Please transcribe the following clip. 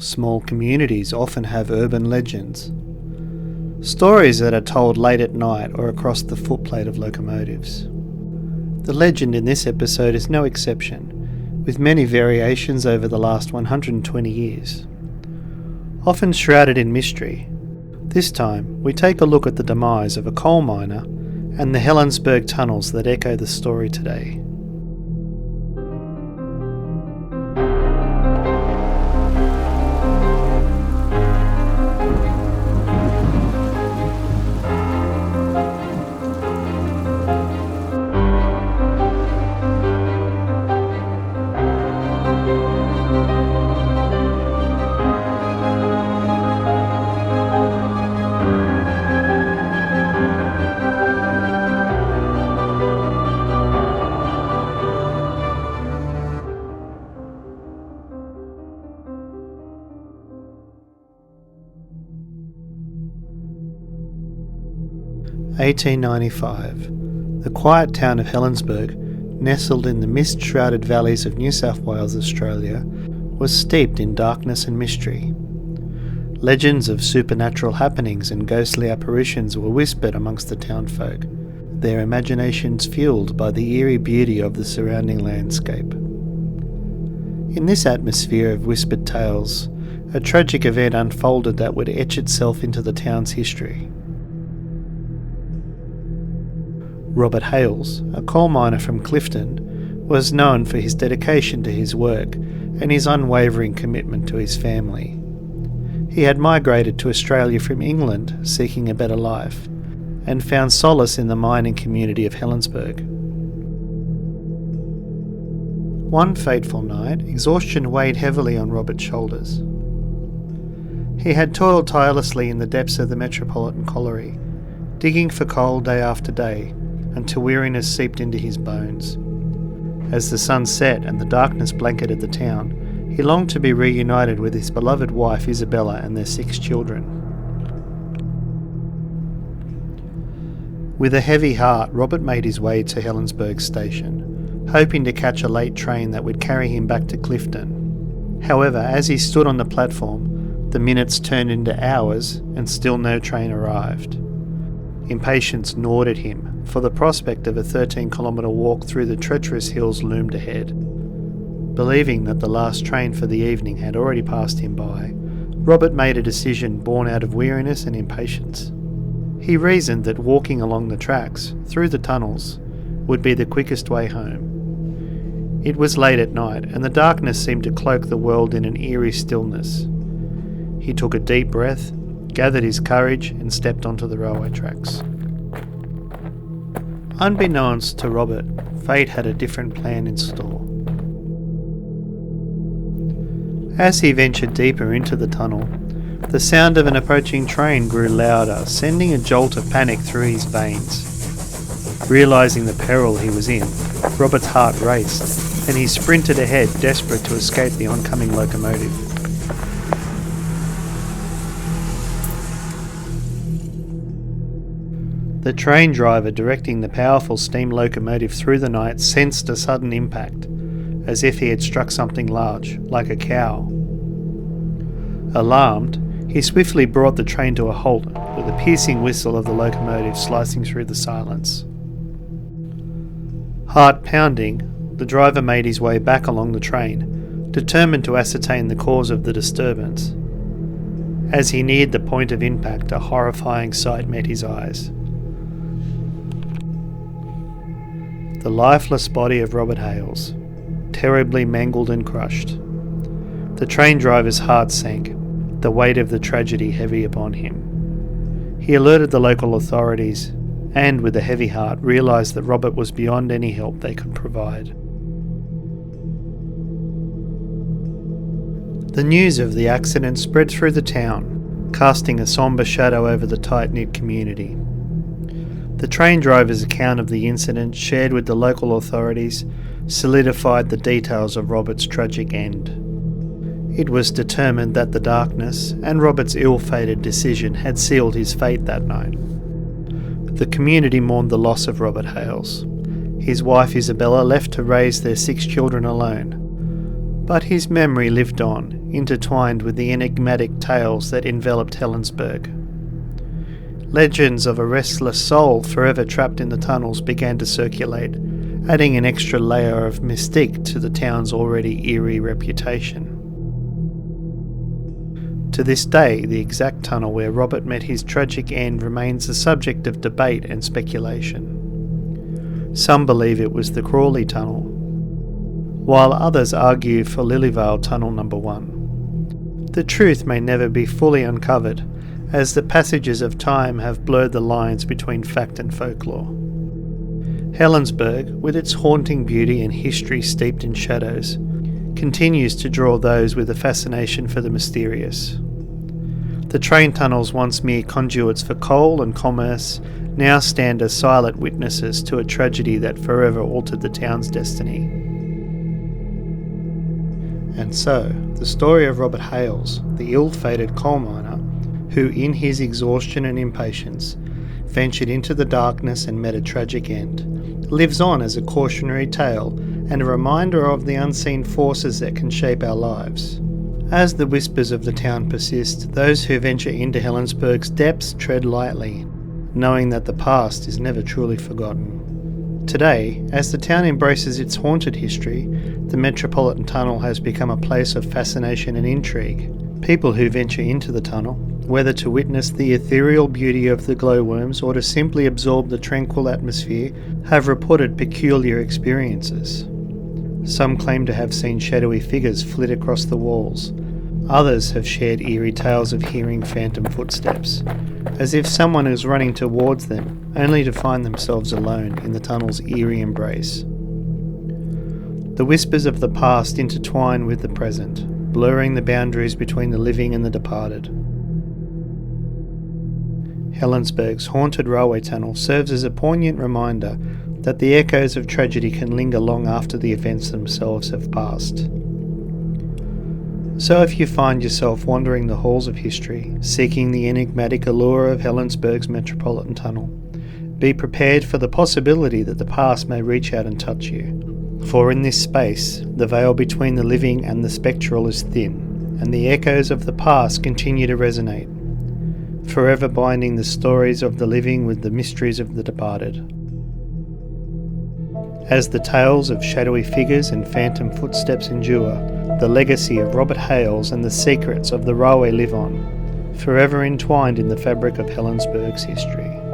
small communities often have urban legends. Stories that are told late at night or across the footplate of locomotives. The legend in this episode is no exception, with many variations over the last 120 years. Often shrouded in mystery, this time we take a look at the demise of a coal miner and the Helensburgh tunnels that echo the story today. (1895), the quiet town of Helensburgh, nestled in the mist-shrouded valleys of New South Wales, Australia, was steeped in darkness and mystery. Legends of supernatural happenings and ghostly apparitions were whispered amongst the townfolk, their imaginations fueled by the eerie beauty of the surrounding landscape. In this atmosphere of whispered tales, a tragic event unfolded that would etch itself into the town's history. Robert Hales, a coal miner from Clifton, was known for his dedication to his work and his unwavering commitment to his family. He had migrated to Australia from England seeking a better life, and found solace in the mining community of Helensburgh. One fateful night, exhaustion weighed heavily on Robert's shoulders. He had toiled tirelessly in the depths of the Metropolitan Colliery, digging for coal day after day, until weariness seeped into his bones. As the sun set and the darkness blanketed the town, he longed to be reunited with his beloved wife Isabella and their 6 children. With a heavy heart, Robert made his way to Helensburgh station, hoping to catch a late train that would carry him back to Clifton. However, as he stood on the platform, the minutes turned into hours and still no train arrived. Impatience gnawed at him, for the prospect of a 13-kilometre walk through the treacherous hills loomed ahead. Believing that the last train for the evening had already passed him by, Robert made a decision born out of weariness and impatience. He reasoned that walking along the tracks, through the tunnels, would be the quickest way home. It was late at night, and the darkness seemed to cloak the world in an eerie stillness. He took a deep breath, gathered his courage, and stepped onto the railway tracks. Unbeknownst to Robert, fate had a different plan in store. As he ventured deeper into the tunnel, the sound of an approaching train grew louder, sending a jolt of panic through his veins. Realising the peril he was in, Robert's heart raced, and he sprinted ahead, desperate to escape the oncoming locomotive. The train driver directing the powerful steam locomotive through the night sensed a sudden impact, as if he had struck something large, like a cow. Alarmed, he swiftly brought the train to a halt, with the piercing whistle of the locomotive slicing through the silence. Heart pounding, the driver made his way back along the train, determined to ascertain the cause of the disturbance. As he neared the point of impact, a horrifying sight met his eyes. The lifeless body of Robert Hales, terribly mangled and crushed. The train driver's heart sank, the weight of the tragedy heavy upon him. He alerted the local authorities and, with a heavy heart, realised that Robert was beyond any help they could provide. The news of the accident spread through the town, casting a sombre shadow over the tight-knit community. The train driver's account of the incident, shared with the local authorities, solidified the details of Robert's tragic end. It was determined that the darkness and Robert's ill-fated decision had sealed his fate that night. The community mourned the loss of Robert Hales. His wife Isabella left to raise their 6 children alone, But his memory lived on, intertwined with the enigmatic tales that enveloped Helensburgh. Legends of a restless soul forever trapped in the tunnels began to circulate, adding an extra layer of mystique to the town's already eerie reputation. To this day, the exact tunnel where Robert met his tragic end remains the subject of debate and speculation. Some believe it was the Crawley Tunnel, while others argue for Lilyvale Tunnel No. 1. The truth may never be fully uncovered, as the passages of time have blurred the lines between fact and folklore. Helensburgh, with its haunting beauty and history steeped in shadows, continues to draw those with a fascination for the mysterious. The train tunnels, once mere conduits for coal and commerce, now stand as silent witnesses to a tragedy that forever altered the town's destiny. And so, the story of Robert Hales, the ill-fated coal miner, who in his exhaustion and impatience ventured into the darkness and met a tragic end, lives on as a cautionary tale and a reminder of the unseen forces that can shape our lives. As the whispers of the town persist, those who venture into Helensburgh's depths tread lightly, knowing that the past is never truly forgotten. Today, as the town embraces its haunted history, the Metropolitan Tunnel has become a place of fascination and intrigue. People who venture into the tunnel, whether to witness the ethereal beauty of the glowworms or to simply absorb the tranquil atmosphere, have reported peculiar experiences. Some claim to have seen shadowy figures flit across the walls. Others have shared eerie tales of hearing phantom footsteps, as if someone is running towards them, only to find themselves alone in the tunnel's eerie embrace. The whispers of the past intertwine with the present, blurring the boundaries between the living and the departed. Helensburgh's haunted railway tunnel serves as a poignant reminder that the echoes of tragedy can linger long after the events themselves have passed. So if you find yourself wandering the halls of history, seeking the enigmatic allure of Helensburgh's Metropolitan Tunnel, be prepared for the possibility that the past may reach out and touch you. For in this space, the veil between the living and the spectral is thin, and the echoes of the past continue to resonate, forever binding the stories of the living with the mysteries of the departed. As the tales of shadowy figures and phantom footsteps endure, the legacy of Robert Hales and the secrets of the railway live on, forever entwined in the fabric of Helensburgh's history.